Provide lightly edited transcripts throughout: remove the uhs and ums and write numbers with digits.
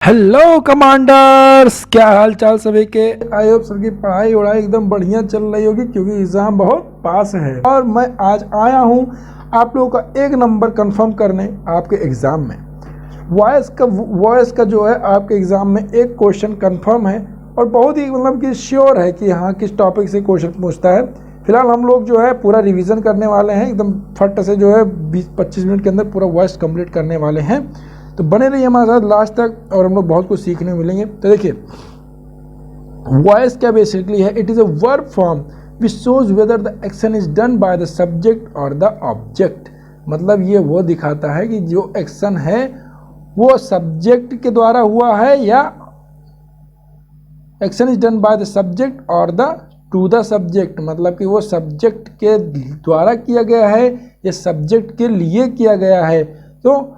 Hello commanders, क्या हाल चाल सभी के। आई होप सबकी पढ़ाई वढ़ाई एकदम बढ़िया चल रही होगी क्योंकि एग्ज़ाम बहुत पास है। और मैं आज आया हूँ आप लोगों का एक नंबर कंफर्म करने आपके एग्ज़ाम में। वॉइस का जो है आपके एग्ज़ाम में एक क्वेश्चन कंफर्म है और बहुत ही मतलब कि श्योर है कि हाँ किस टॉपिक से क्वेश्चन पूछता है। फिलहाल हम लोग जो है पूरा रिवीजन करने वाले हैं, एकदम फट से जो है 20-25 मिनट के अंदर पूरा वॉइस कंप्लीट करने वाले हैं। तो बने रहिए हमारे साथ लास्ट तक और हम लोग बहुत कुछ सीखने मिलेंगे। तो देखिए वॉइस क्या बेसिकली है, it is a verb form which shows whether the action is done by the subject और द ऑब्जेक्ट। मतलब ये वो दिखाता है कि जो एक्शन है वो सब्जेक्ट के द्वारा हुआ है या action is done by the subject और द टू द सब्जेक्ट, मतलब कि वो सब्जेक्ट के द्वारा किया गया है या सब्जेक्ट के लिए किया गया है। तो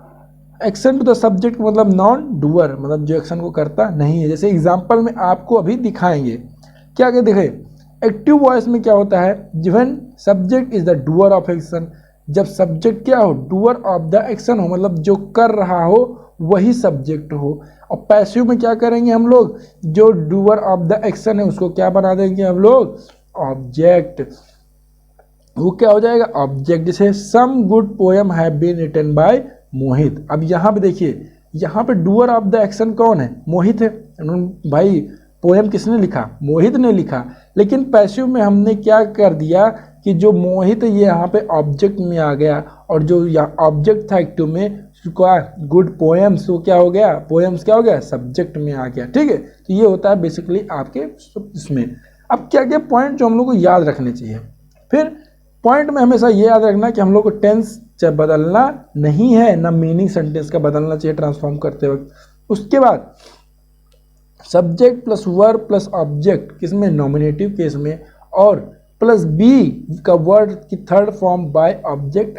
एक्शन टू द सब्जेक्ट मतलब नॉन डूअर, मतलब जो एक्शन को करता नहीं है। जैसे एग्जांपल में आपको अभी दिखाएंगे क्या क्या देखे। एक्टिव वॉइस में क्या होता है, when subject is the doer of action, जब सब्जेक्ट क्या हो, डूअर ऑफ द एक्शन हो, मतलब जो कर रहा हो वही सब्जेक्ट हो। और पैसिव में क्या करेंगे हम लोग, जो डूअर ऑफ द एक्शन है उसको क्या बना देंगे हम लोग, ऑब्जेक्ट। वो क्या हो जाएगा, ऑब्जेक्ट। जैसे some good poem have been written by Mohit. अब यहाँ पे देखिए, यहाँ पे डूअर ऑफ द एक्शन कौन है, मोहित है। भाई पोएम किसने लिखा, मोहित ने लिखा। लेकिन पैसिव में हमने क्या कर दिया कि जो मोहित ये यहाँ पे ऑब्जेक्ट में आ गया और जो यहाँ ऑब्जेक्ट था एक्टिव में क्या, गुड पोएम्स, वो क्या हो गया, पोएम्स क्या हो गया, सब्जेक्ट में आ गया। ठीक है, तो ये होता है बेसिकली आपके इसमें। अब क्या क्या पॉइंट जो हम लोग को याद रखने चाहिए। फिर पॉइंट में हमेशा ये याद रखना कि हम लोग को टेंस बदलना नहीं है, ना मीनिंग सेंटेंस का बदलना चाहिए ट्रांसफॉर्म करते वक्त। उसके बाद subject plus verb plus object किसमें, नॉमिनेटिव केस में, और प्लस बी का वर्ड की third form by object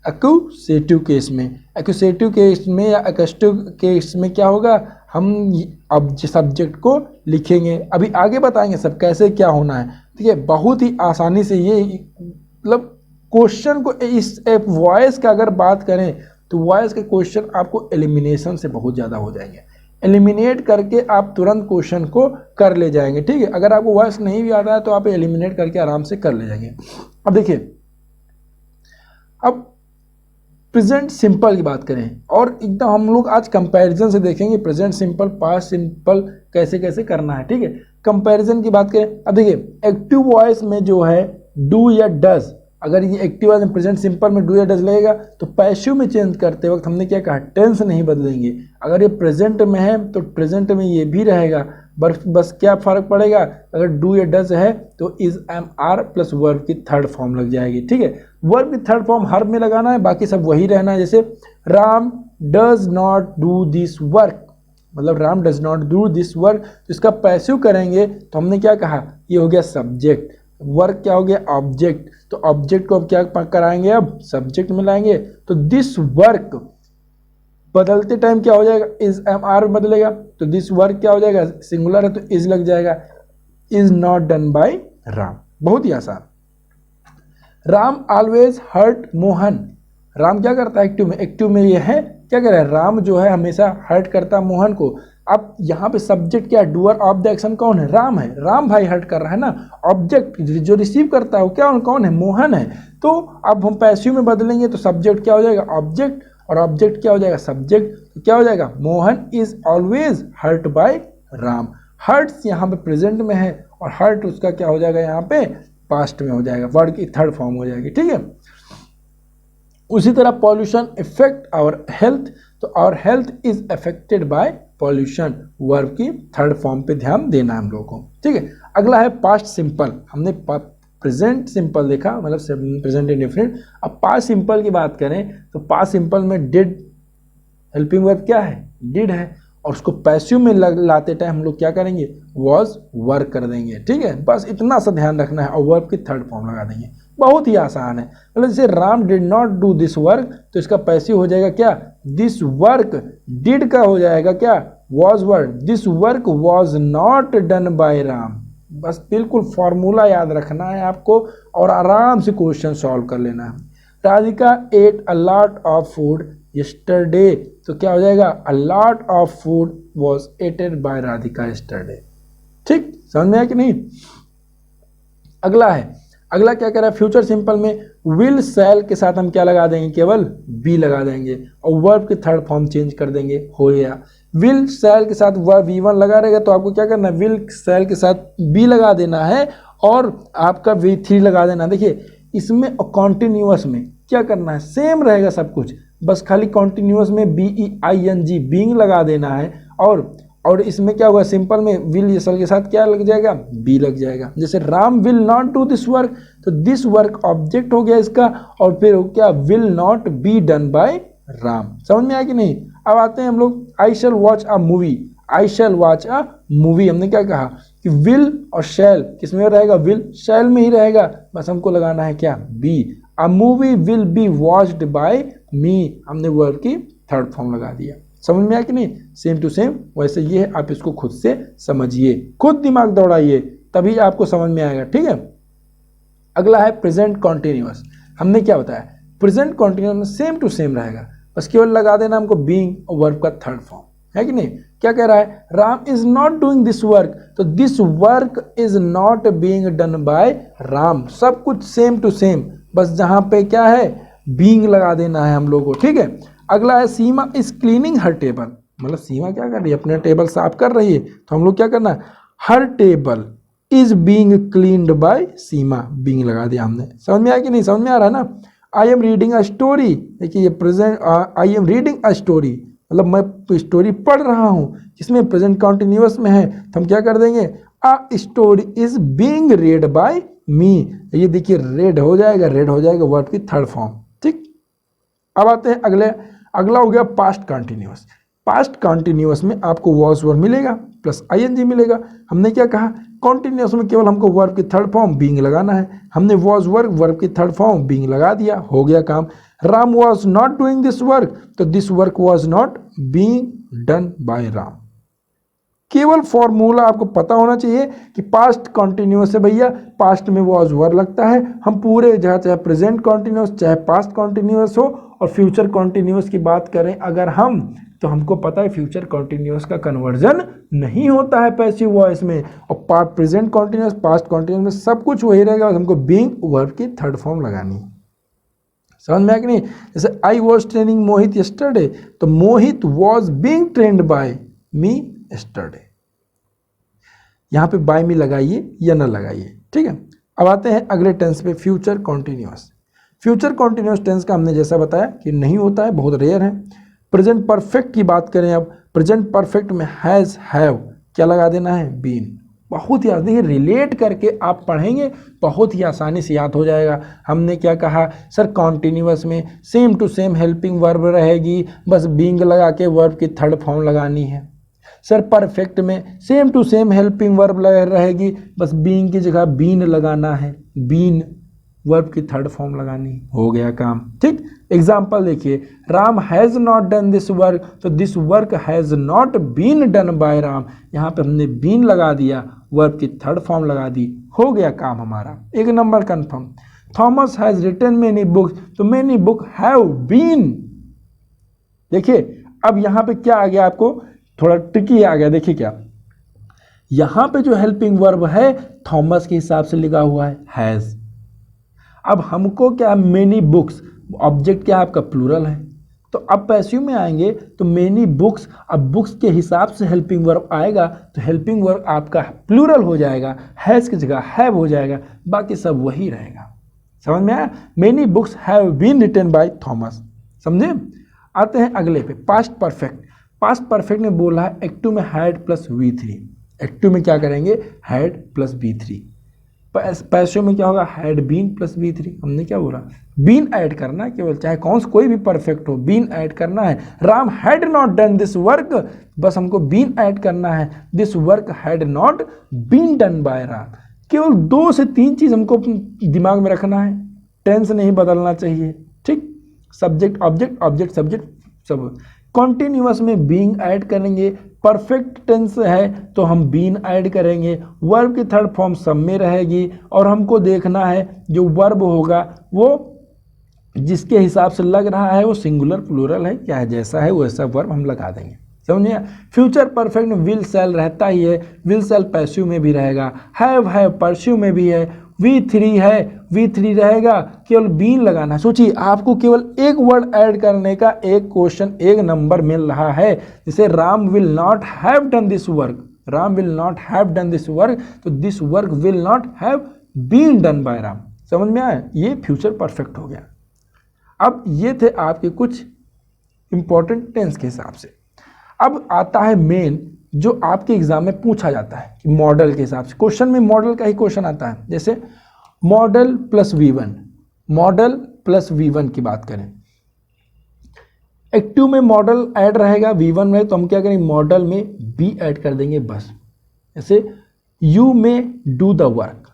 accusative case में। एक्यूसेटिव केस में या एक्सटिव केस में क्या होगा, हम अब सब्जेक्ट को लिखेंगे। अभी आगे बताएंगे सब कैसे क्या होना है। ठीक है, बहुत ही आसानी से ये मतलब क्वेश्चन को इस वॉइस का अगर बात करें तो वॉइस के क्वेश्चन आपको एलिमिनेशन से बहुत ज़्यादा हो जाएंगे। एलिमिनेट करके आप तुरंत क्वेश्चन को कर ले जाएंगे। ठीक है, अगर आपको वॉइस नहीं भी आता है तो आप एलिमिनेट करके आराम से कर ले जाएंगे। अब देखिए, अब प्रेजेंट सिंपल की बात करें और एकदम हम लोग आज कंपैरिजन से देखेंगे प्रेजेंट सिंपल पास्ट सिंपल कैसे कैसे करना है। ठीक है, कंपैरिजन की बात करें। अब देखिए एक्टिव वॉइस में जो है डू या डज, अगर ये एक्टिव वॉइस में प्रेजेंट सिंपल में डू या डज लगेगा तो पैसिव में चेंज करते वक्त हमने क्या कहा, टेंस नहीं बदलेंगे। अगर ये प्रेजेंट में है तो प्रेजेंट में ये भी रहेगा, बस क्या फ़र्क पड़ेगा, अगर डू या डज है तो is am are plus verb की थर्ड फॉर्म लग जाएगी। ठीक है, वर्ब की थर्ड फॉर्म हर में लगाना है, बाकी सब वही रहना है। जैसे Ram does not do this work, मतलब Ram does not do this work, तो इसका पैसिव करेंगे तो हमने क्या कहा, ये हो गया सब्जेक्ट, वर्क क्या हो गया, ऑब्जेक्ट। तो ऑब्जेक्ट को अब क्या कराएंगे, अब सब्जेक्ट में लाएंगे। तो दिस वर्क बदलते टाइम क्या हो जाएगा, इज एम आर बदलेगा, तो दिस वर्क क्या हो जाएगा, सिंगुलर है तो इज लग जाएगा, is not done by Ram. बहुत ही आसान। राम ऑलवेज हर्ट मोहन, राम क्या करता है एक्टिव में, एक्टिव में ये है क्या कर रहा है, राम जो है हमेशा हर्ट करता है मोहन को। अब यहाँ पे सब्जेक्ट क्या है, डूअर ऑफ द एक्शन कौन है, राम है, राम भाई हर्ट कर रहा है ना। ऑब्जेक्ट जो रिसीव करता है वो क्या कौन है, मोहन है। तो अब हम पैसिव में बदलेंगे तो सब्जेक्ट क्या हो जाएगा, ऑब्जेक्ट, और ऑब्जेक्ट क्या हो जाएगा, सब्जेक्ट। तो क्या हो जाएगा, Mohan is always hurt by Ram. Hurts यहाँ पे प्रेजेंट में है और हर्ट उसका क्या हो जाएगा, यहाँ पे पास्ट में हो जाएगा, वर्ड की थर्ड फॉर्म हो जाएगी। ठीक है, उसी तरह पॉल्यूशन इफेक्ट आवर हेल्थ, तो our health is affected by pollution, verb की थर्ड फॉर्म पे ध्यान देना है हम लोगों को। ठीक है, अगला है पास्ट सिंपल। हमने प्रेजेंट सिंपल देखा, मतलब प्रेजेंट इंडेफिनिट। अब पास्ट सिंपल की बात करें तो पास्ट सिंपल में डिड हेल्पिंग वर्ब क्या है, डिड है, और उसको पैसिव में लाते टाइम हम लोग क्या करेंगे, वॉज वर्क कर देंगे। ठीक है, बस इतना सा ध्यान रखना है और वर्ब की थर्ड फॉर्म लगा देंगे। बहुत ही आसान है। मतलब जैसे Ram did not do this work तो इसका पैसिव हो जाएगा क्या, दिस वर्क, डिड का हो जाएगा क्या, was work, this work was not done by Ram. बस बिल्कुल फॉर्मूला याद रखना है आपको और आराम से क्वेश्चन सॉल्व कर लेना है। Radhika ate a lot of food yesterday, तो क्या हो जाएगा, a lot of food was eated by Radhika yesterday. ठीक, समझ में आया कि नहीं। अगला है, अगला क्या कह रहा है, फ्यूचर सिंपल में विल शैल के साथ हम क्या लगा देंगे, केवल बी लगा देंगे और वर्ब की थर्ड फॉर्म चेंज कर देंगे, हो गया। विल शैल के साथ वर्ब V1 लगा रहेगा तो आपको क्या करना है, विल शैल के साथ बी लगा देना है और आपका V3 लगा देना। देखिए इसमें और कॉन्टिन्यूअस में क्या करना है, सेम रहेगा सब कुछ, बस खाली कॉन्टिन्यूअस में BEING बीइंग लगा देना है और इसमें क्या होगा, सिंपल में विल यल के साथ क्या लग जाएगा, बी लग जाएगा। जैसे Ram will not do this work, तो दिस वर्क ऑब्जेक्ट हो गया इसका और फिर क्या, will not be done by Ram. समझ में आया कि नहीं। अब आते हैं हम लोग, I shall watch a movie, I shall watch a movie, हमने क्या कहा कि विल और शैल किस में रहेगा, विल शैल में ही रहेगा, बस हमको लगाना है क्या, be. A movie will be watched by me, हमने वर्ब की थर्ड फॉर्म लगा दिया। समझ में आया कि नहीं, सेम टू सेम वैसे ये है, आप इसको खुद से समझिए, खुद दिमाग दौड़ाइए तभी आपको समझ में आएगा, ठीक है। अगला है प्रेजेंट कॉन्टिन्यूअस, हमने क्या बताया, प्रेजेंट कॉन्टिन्यूअस में सेम टू सेम रहेगा, बस केवल लगा देना हमको बीइंग और वर्ब का थर्ड फॉर्म, है कि नहीं। क्या कह रहा है, Ram is not doing this work, तो this work is not being done by Ram, सब कुछ सेम टू सेम, बस जहां पे क्या है, बीइंग लगा देना है हम लोगों को, ठीक है। अगला है सीमा इज क्लीनिंग हर टेबल, मतलब सीमा क्या कर रही है, अपने टेबल साफ कर रही है, तो हम लोग क्या करना है, हर table is being cleaned by Seema, being लगा दिया हमने। समझ में आया कि नहीं, समझ में आ रहा है ना। I am reading a story, देखिए ये present, I am reading a story मतलब मैं स्टोरी पढ़ रहा हूँ, जिसमें प्रेजेंट कॉन्टिन्यूअस में है, तो हम क्या कर देंगे, a story is being read by me, ये देखिए रेड हो जाएगा, रेड हो जाएगा वर्ब की थर्ड फॉर्म, ठीक। अब आते हैं अगला हो गया पास्ट कॉन्टिन्यूअस। पास्ट कॉन्टिन्यूअस में आपको वॉज वर्ब मिलेगा प्लस आईएनजी मिलेगा। हमने क्या कहा, कॉन्टिन्यूअस में केवल हमको वर्ब की थर्ड फॉर्म बीइंग लगाना है, हमने वॉज वर्ब की थर्ड फॉर्म बीइंग लगा दिया, हो गया काम। Ram was not doing this work, तो this work was not being done by Ram. केवल फॉर्मूला आपको पता होना चाहिए कि पास्ट कॉन्टिन्यूअस है भैया, पास्ट में वॉज वर्ब लगता है, हम पूरे जहाँ चाहे प्रेजेंट कॉन्टिन्यूअस चाहे पास्ट कॉन्टिन्यूअस हो और फ्यूचर कॉन्टिन्यूअस की बात करें अगर हम, तो हमको पता है फ्यूचर कॉन्टिन्यूअस का कन्वर्जन नहीं होता है पैसिव वॉइस में, और प्रेजेंट कॉन्टिन्यूअस पास्ट कॉन्टिन्यूअस में सब कुछ वही रहेगा, हमको बीइंग वर्ब की थर्ड फॉर्म लगानी। समझ में आया कि नहीं। जैसे I was training Mohit yesterday, तो Mohit was being trained by me yesterday, यहां पे बाय मी लगाइए या ना लगाइए, ठीक है। अब आते हैं अगले टेंस पे, future continuous. Future continuous tense का हमने जैसा बताया कि नहीं होता है, बहुत रेयर है। प्रेजेंट परफेक्ट की बात करें, अब प्रेजेंट परफेक्ट में हैज हैव क्या लगा देना है, बीन। बहुत ही देखिए रिलेट करके आप पढ़ेंगे बहुत ही आसानी से याद हो जाएगा। हमने क्या कहा सर, कॉन्टिन्यूअस में same to same helping verb रहेगी, बस बीइंग लगा के वर्ब की थर्ड फॉर्म लगानी है। सर परफेक्ट में same to same helping verb रहेगी, बस बीइंग की जगह बीन लगाना है, बीन वर्ब की थर्ड फॉर्म लगानी, हो गया काम, ठीक। एग्जाम्पल देखिए, Ram has not done this work, तो this work has not been done by Ram, यहाँ पे हमने बीन लगा दिया, वर्ब की थर्ड फॉर्म लगा दी, हो गया काम हमारा, एक number confirm. Thomas has written many books, तो मेनी बुक हैव बीन। देखिए अब यहाँ पे क्या आ गया, आपको थोड़ा ट्रिकी आ गया। देखिए क्या, यहाँ पे जो हेल्पिंग वर्ब है थॉमस के हिसाब से लिखा हुआ है हैज़। अब हमको क्या, मेनी बुक्स, ऑब्जेक्ट क्या है आपका, प्लूरल है, तो अब पैसिव में आएंगे तो मेनी बुक्स, अब बुक्स के हिसाब से हेल्पिंग वर्ब आएगा, तो हेल्पिंग वर्ब आपका प्लूरल हो जाएगा, हैज़ की जगह हैव हो जाएगा, बाकी सब वही रहेगा। समझ में आया, many books have been written by Thomas, समझे। आते हैं अगले पे, पास्ट परफेक्ट। पास्ट परफेक्ट में बोला है एक्टिव में हैड प्लस V3, एक्टिव में क्या करेंगे, हैड प्लस V3। पैसिव में क्या होगा, हैड बीन प्लस V3। हमने क्या बोला, बीन ऐड करना है केवल, चाहे कौन सा कोई भी परफेक्ट हो, बीन ऐड करना है। Ram had not done this work, बस हमको बीन ऐड करना है, this work had not been done by Ram. केवल 2 से 3 चीज हमको दिमाग में रखना है, टेंस नहीं बदलना चाहिए, ठीक। सब्जेक्ट ऑब्जेक्ट, ऑब्जेक्ट सब्जेक्ट सब। कॉन्टिन्यूअस में बीइंग ऐड करेंगे, परफेक्ट टेंस है तो हम बीन ऐड करेंगे, वर्ब की थर्ड फॉर्म सब में रहेगी, और हमको देखना है जो वर्ब होगा वो जिसके हिसाब से लग रहा है वो सिंगुलर प्लूरल है, क्या है, जैसा है वैसा वर्ब हम लगा देंगे, समझिए। फ्यूचर परफेक्ट में विल सेल रहता ही है, विल सेल पैसिव में भी रहेगा, हैव परस्यू में भी है, V3 है, V3 रहेगा, केवल बीन लगाना है। सोचिए आपको केवल एक वर्ड ऐड करने का एक क्वेश्चन, एक नंबर मिल रहा है, जैसे Ram will not have done this work, Ram will not have done this work, तो this work will not have been done by Ram, समझ में आया, ये फ्यूचर परफेक्ट हो गया। अब ये थे आपके कुछ इंपॉर्टेंट टेंस के हिसाब से। अब आता है मेन, जो आपके एग्जाम में पूछा जाता है कि मॉडल के हिसाब से, क्वेश्चन में मॉडल का ही क्वेश्चन आता है, जैसे model plus V1, model plus V1 की बात करें, एक्टिव में मॉडल ऐड रहेगा V1 में, तो हम क्या करेंगे, मॉडल में बी ऐड कर देंगे बस। जैसे यू में डू द वर्क,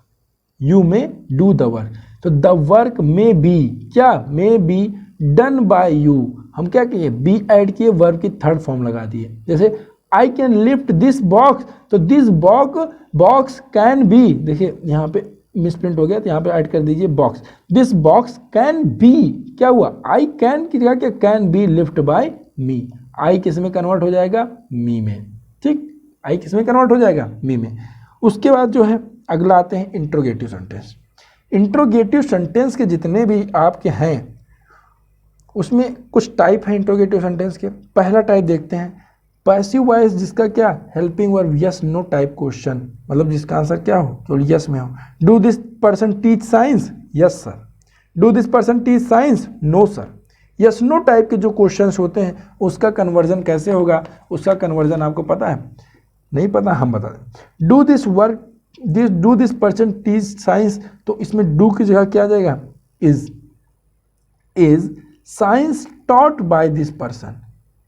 यू में डू द वर्क, तो द वर्क में बी, क्या, में बी डन बाय यू, हम क्या किए, बी ऐड किए, वर्ब की थर्ड फॉर्म लगा दिए। जैसे I can lift this box, तो दिस बॉक्स कैन बी, देखिए यहाँ पे मिसप्रिंट हो गया, तो यहाँ पे ऐड कर दीजिए box, this box can be, क्या हुआ, आई कैन की जगह क्या, कैन बी लिफ्ट बाय मी, आई किस में कन्वर्ट हो जाएगा, मी में, ठीक, आई किस में कन्वर्ट हो जाएगा, मी में। उसके बाद जो है अगला आते हैं इंट्रोगेटिव सेंटेंस। इंट्रोगेटिव सेंटेंस के जितने भी आपके हैं उसमें कुछ टाइप है इंट्रोगेटिव सेंटेंस के। पहला टाइप देखते हैं, पैसिव वॉइस, जिसका क्या, helping verb yes no type question, मतलब जिसका आंसर क्या हो, केवल यस में हो। Do this person teach science, yes sir. Do this person teach science, no sir. Yes no type के जो क्वेश्चंस होते हैं उसका कन्वर्जन कैसे होगा, उसका कन्वर्जन आपको पता है, नहीं पता, हम बता दें। Do this work, do this person teach science, तो इसमें डू की जगह क्या आ जाएगा, is science taught by this person,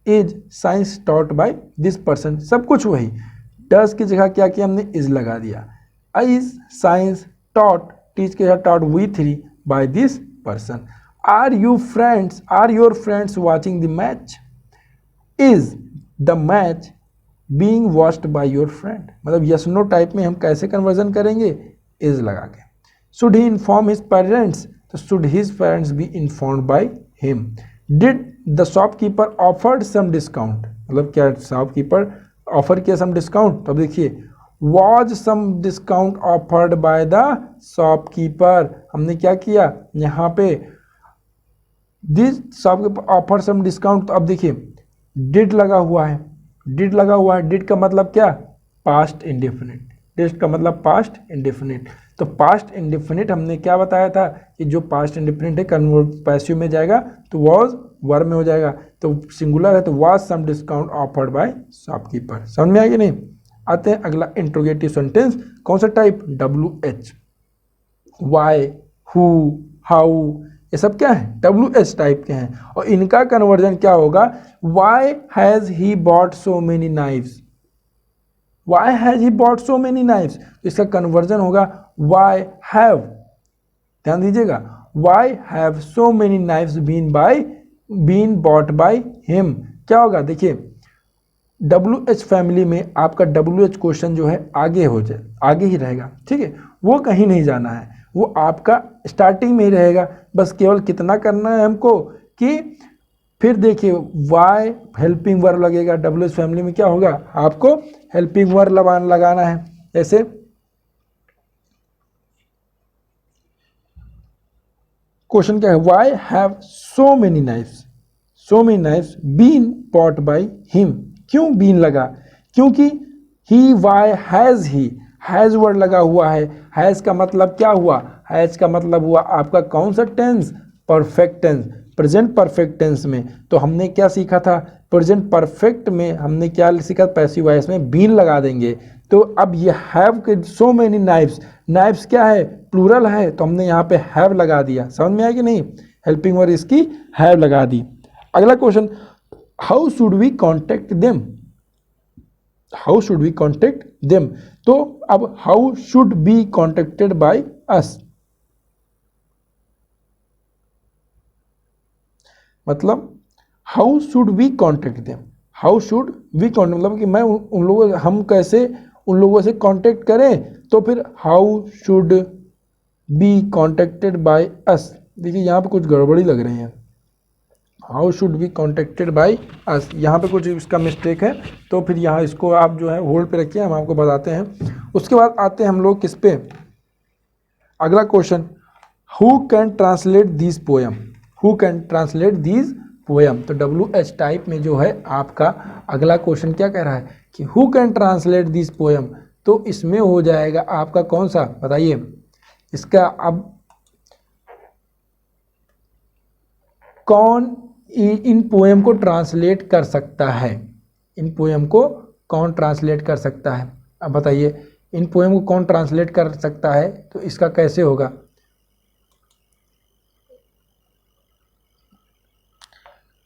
is science taught by this person, सब कुछ वही। डस की जगह क्या किया हमने, इज लगा दिया। इज साइंस टॉट, टीच की जगह taught V3 by this person. Are you friends, are your friends watching the match, is the match being watched by your friend, मतलब यस नो टाइप में हम कैसे कन्वर्जन करेंगे, is लगा के। Should he inform his parents, तो should his parents be informed by him. Did the shopkeeper offered some discount, मतलब क्या शॉपकीपर ऑफर किया सम डिस्काउंट, तो अब देखिए was some discount offered by the shopkeeper, हमने क्या किया यहाँ पे, this shopkeeper offer some discount, तो अब देखिए डिड लगा हुआ है, डिड लगा हुआ है, डिड का मतलब क्या, पास्ट इंडेफिनिट, डिड का मतलब पास्ट इंडेफिनिट, तो पास्ट इंडेफिनिट हमने क्या बताया था कि जो पास्ट इंडेफिनिट है कन्वर्ट पैसिव में जाएगा तो वॉज वर्ब में हो जाएगा, तो सिंगुलर है तो was some discount offered by shopkeeper, समझ में आएगी नहीं। आते हैं अगला इंट्रोगेटिव सेंटेंस, कौन सा type, WH, why, who, how, ये सब क्या है, WH टाइप के हैं, और इनका कन्वर्जन क्या होगा, why has he bought so many knives, why has he bought so many knives, तो इसका कन्वर्जन होगा वाई हैव, ध्यान दीजिएगा, why have so many knives been bought by him, क्या होगा, देखिए WH फैमिली में आपका WH क्वेश्चन जो है आगे हो जाए, आगे ही रहेगा, ठीक है, वो कहीं नहीं जाना है, वो आपका स्टार्टिंग में ही रहेगा, बस केवल कितना करना है हमको कि फिर देखिए वाई हेल्पिंग वर्ब लगेगा, WH फैमिली में क्या होगा, आपको हेल्पिंग वर्ब लगाना है। जैसे क्वेश्चन क्या है, why have so many knives been bought by him, क्यों बीन लगा, क्योंकि ही, वाई, हैज वर्ड लगा हुआ है, हैज का मतलब क्या हुआ, हैज का मतलब हुआ आपका कौन सा tense, perfect tense, present perfect tense में, तो हमने क्या सीखा था, प्रेजेंट परफेक्ट में हमने क्या सीखा, पैसिव वॉइस में बीन लगा देंगे, तो अब ये हैव के सो मेनी नाइफ्स क्या है, प्लूरल है, तो हमने यहाँ पे हैव लगा दिया, समझ में आया कि नहीं, हेल्पिंग वर्ब इसकी हैव लगा दी। अगला question, how should we contact them, how should we contact them, तो अब how should be contacted by us, मतलब how should we contact them, how should we contact मतलब कि मैं उन लोगों, हम कैसे उन लोगों से कॉन्टेक्ट करें, तो फिर how should be contacted by अस, देखिए यहाँ पे कुछ गड़बड़ी लग रही है। How should be contacted by us, यहाँ पे कुछ इसका मिस्टेक है, तो फिर यहाँ इसको आप जो है होल्ड पे रखिए, हम आपको बताते हैं। उसके बाद आते हैं हम लोग किस पे, अगला question, who can translate this poem, who can translate this poem. तो WH टाइप में जो है आपका अगला क्वेश्चन क्या कह रहा है कि who can translate this poem. तो इसमें हो जाएगा आपका कौन सा, बताइए इसका। अब कौन इन पोएम को ट्रांसलेट कर सकता है, इन पोएम को कौन ट्रांसलेट कर सकता है। अब बताइए इन पोएम को कौन ट्रांसलेट कर सकता है, तो इसका कैसे होगा।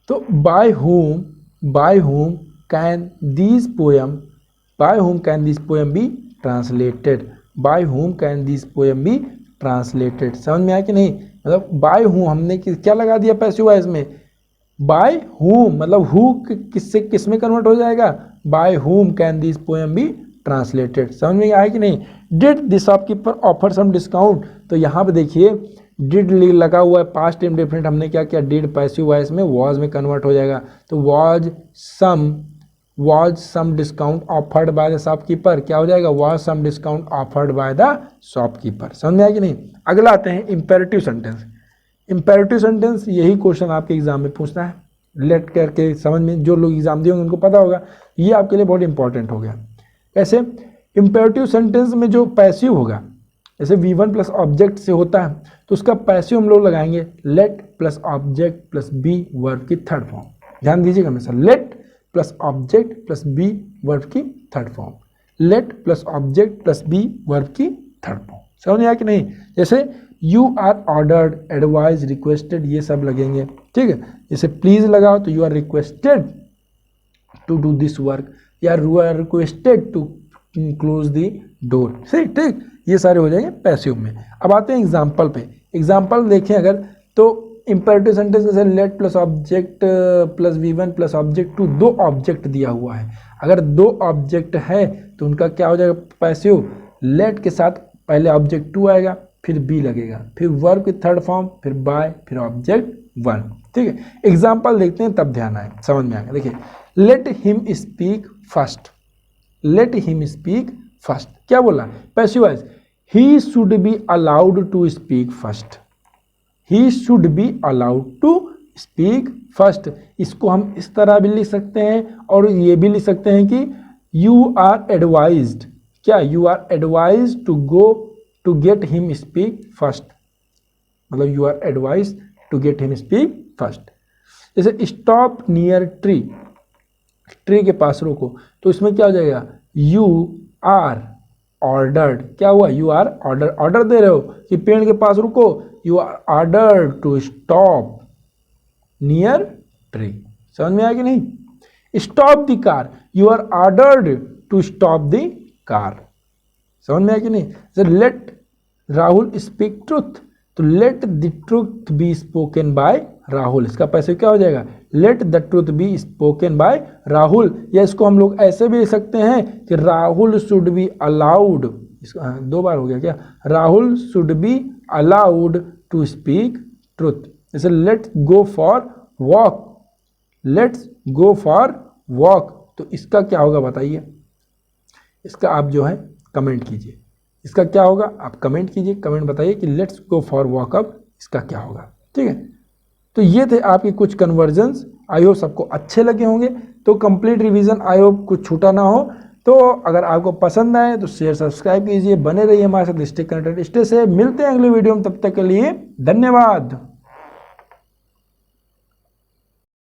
तो by whom can this poem, by whom can this poem be translated, by whom can this poem be translated. समझ में आया कि नहीं, मतलब बाय whom हमने क्या लगा दिया पैसिव वॉइस में, बाय whom मतलब हु किससे किस में कन्वर्ट हो जाएगा, by whom can this poem be translated. समझ में आया कि नहीं। Did this shopkeeper offer some discount, तो यहाँ पे देखिए डिड लगा हुआ है, पास्ट टाइम डेफिनेट, हमने क्या किया, डिड पैसिव वॉइस में वॉज में कन्वर्ट हो जाएगा। तो was some discount offered by the shopkeeper, क्या हो जाएगा, was some discount offered by the shopkeeper. समझ में आया कि नहीं। अगला आते हैं इंपेरेटिव सेंटेंस। इंपेरेटिव सेंटेंस यही क्वेश्चन आपके एग्जाम में पूछना है, लेट करके समझ में, जो लोग एग्जाम दिए होंगे उनको पता होगा, ये आपके लिए बहुत इंपॉर्टेंट हो गया। कैसे, इंपेरेटिव सेंटेंस में जो पैसिव होगा, जैसे V1 प्लस ऑब्जेक्ट से होता है, तो उसका पैसिव हम लोग लगाएंगे let plus object plus be verb की थर्ड फॉर्म। ध्यान दीजिएगा हमेशा, let plus object plus be verb की third form, let plus object plus be verb की थर्ड फॉर्म। समझ आया कि नहीं। जैसे you are ordered, advise, requested, ये सब लगेंगे, ठीक है। जैसे प्लीज लगाओ तो you are requested to do this work, या you are requested to close the door, सही, ठीक, ये सारे हो जाएंगे पैसिव में। अब आते हैं एग्जाम्पल पे। एग्जाम्पल देखें अगर, तो इंपेरेटिव सेंटेंस जैसे let plus object plus V1 plus object two, दो ऑब्जेक्ट दिया हुआ है, अगर दो ऑब्जेक्ट है तो उनका क्या हो जाएगा पैसिव, लेट के साथ पहले ऑब्जेक्ट 2 आएगा, फिर बी लगेगा, फिर वर्ब की थर्ड फॉर्म, फिर बाय, फिर ऑब्जेक्ट 1, ठीक है। एग्जाम्पल देखते हैं तब ध्यान आए, समझ में आएगा। देखिए let him speak first, let him speak first, क्या बोला, passive voice, he should be allowed to speak first, he should be allowed to speak first. इसको हम इस तरह भी लिख सकते हैं और ये भी लिख सकते हैं कि यू आर एडवाइज्ड, क्या, you are advised to go to get him speak first, मतलब you are advised to get him speak first. जैसे स्टॉप नियर ट्री, ट्री के पास रोको, तो इसमें क्या हो जाएगा, यू आर ऑर्डर्ड, क्या हुआ, यू आर ऑर्डर, ऑर्डर दे रहे हो कि पेड़ के पास रुको, you are ordered to stop near tree. समझ में आया कि नहीं। Stop the car, you are ordered to stop the car. समझ में आया कि नहीं। जैसे लेट राहुल स्पीक ट्रुथ, तो let the truth be spoken by Rahul, इसका पैसे क्या हो जाएगा, let the truth be spoken by Rahul. या इसको हम लोग ऐसे भी लिख सकते हैं कि राहुल शुड बी अलाउड, दो बार हो गया क्या, Rahul should be allowed to speak truth. जैसे let's go for walk, let's go for walk, तो इसका क्या होगा बताइए, इसका आप जो है कमेंट कीजिए, इसका क्या होगा आप कमेंट कीजिए, कमेंट बताइए कि let's go for walk up, इसका क्या होगा, ठीक है। तो ये थे आपके कुछ कन्वर्जन्स, आई होप सबको अच्छे लगे होंगे। तो कंप्लीट रिवीजन आई होप कुछ छूटा ना हो। तो अगर आपको पसंद आए तो शेयर सब्सक्राइब कीजिए, बने रहिए हमारे साथ, स्टे कनेक्टेड, स्टे से मिलते हैं अगले वीडियो में, तब तक के लिए धन्यवाद।